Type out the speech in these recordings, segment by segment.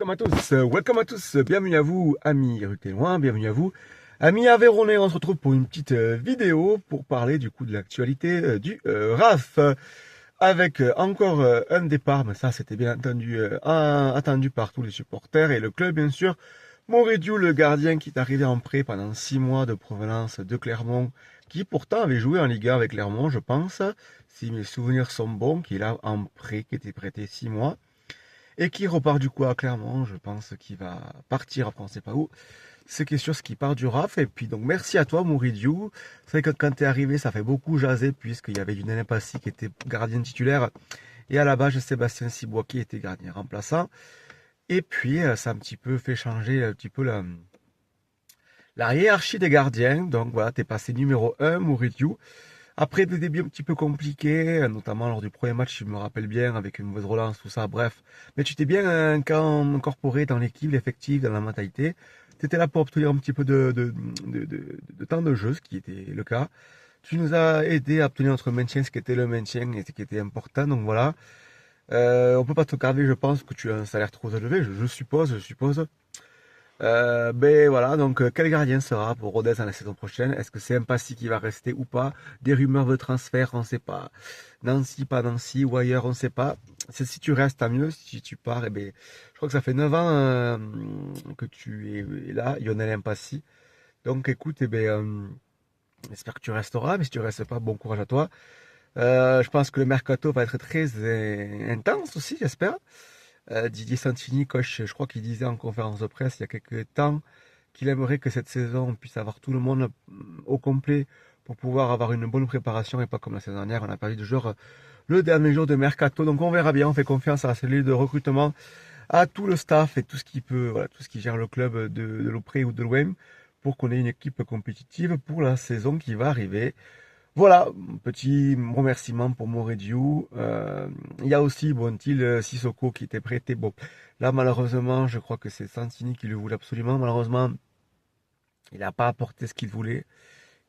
welcome à tous, bienvenue à vous, amis ruténois, bienvenue à vous, amis aveyronnais. On se retrouve pour une petite vidéo pour parler du coup de l'actualité du RAF, avec encore un départ, mais ça c'était bien entendu attendu par tous les supporters et le club bien sûr. Moridiu, le gardien qui est arrivé en prêt pendant 6 mois de provenance de Clermont, qui pourtant avait joué en Ligue 1 avec Clermont, je pense, si mes souvenirs sont bons, qui est là en prêt, qui était prêté 6 mois. Et qui repart du coup à Clermont, je pense qu'il va partir, après on ne sait pas où. Ce qui est sûr, ce qui part du RAF. Et puis donc merci à toi Moridiu. C'est vrai que quand tu es arrivé, ça fait beaucoup jaser, puisqu'il y avait Lionel Passy qui était gardien titulaire, et à la base Sébastien Cibois qui était gardien remplaçant. Et puis ça a un petit peu fait changer un petit peu la hiérarchie des gardiens. Donc voilà, tu es passé numéro 1 Moridiu. Après des débuts un petit peu compliqués, notamment lors du premier match, je me rappelle bien, avec une mauvaise relance, tout ça, bref. Mais tu t'es bien incorporé dans l'équipe, l'effectif, dans la mentalité. Tu étais là pour obtenir un petit peu de temps de jeu, ce qui était le cas. Tu nous as aidé à obtenir notre maintien, ce qui était le maintien et ce qui était important, donc voilà. On peut pas te garder, je pense que tu as un salaire trop élevé, je suppose. Ben voilà, donc quel gardien sera pour Rodez dans la saison prochaine? Est-ce que c'est un Passy qui va rester ou pas? Des rumeurs de transfert, on ne sait pas. Nancy, pas Nancy, ou ailleurs, on ne sait pas. Si tu restes, tant mieux. Si tu pars, eh ben, je crois que ça fait 9 ans que tu es là, Lionel Passy. Donc écoute, eh ben, j'espère que tu resteras, mais si tu restes pas, bon courage à toi. Je pense que le mercato va être très intense aussi, j'espère. Didier Santini, coach, je crois qu'il disait en conférence de presse il y a quelques temps qu'il aimerait que cette saison on puisse avoir tout le monde au complet pour pouvoir avoir une bonne préparation et pas comme la saison dernière, on a perdu de joueurs le dernier jour de mercato. Donc on verra bien, on fait confiance à la cellule de recrutement, à tout le staff et tout ce qui peut, voilà, tout ce qui gère le club de l'Auprès ou de l'OM pour qu'on ait une équipe compétitive pour la saison qui va arriver. Voilà, petit remerciement pour Moridiu. Il y a aussi Bontil Sissoko qui était prêté. Bon, là malheureusement, je crois que c'est Santini qui le voulait absolument. Malheureusement, il n'a pas apporté ce qu'il voulait.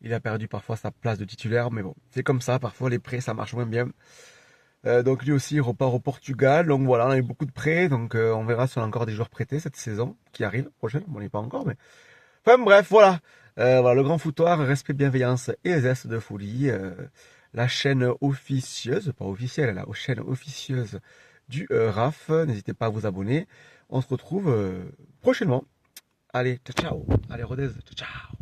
Il a perdu parfois sa place de titulaire, mais bon, c'est comme ça. Parfois les prêts, ça marche moins bien. Donc lui aussi, il repart au Portugal. Donc voilà, on a eu beaucoup de prêts. Donc on verra si on a encore des joueurs prêtés cette saison qui arrive prochaine. Bon, on n'est pas encore, mais enfin bref, voilà. Voilà, le grand foutoir, respect, bienveillance et zeste de folie. La chaîne officieuse, pas officielle, la chaîne officieuse du RAF. N'hésitez pas à vous abonner. On se retrouve prochainement. Allez, ciao ciao. Allez, Rodez, ciao ciao.